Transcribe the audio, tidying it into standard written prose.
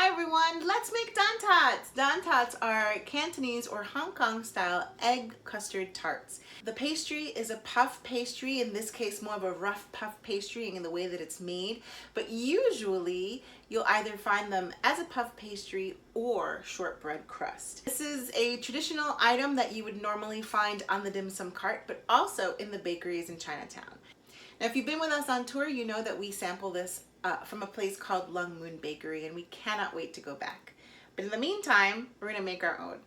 Hi everyone, let's make Dan Tats. Dan Tats are Cantonese or Hong Kong style egg custard tarts. The pastry is a puff pastry, in this case more of a rough puff pastry in the way that it's made, but usually you'll either find them as a puff pastry or shortbread crust. This is a traditional item that you would normally find on the dim sum cart, but also in the bakeries in Chinatown. Now, if you've been with us on tour, you know that we sample this from a place called Lung Moon Bakery, and we cannot wait to go back. But in the meantime, we're gonna make our own.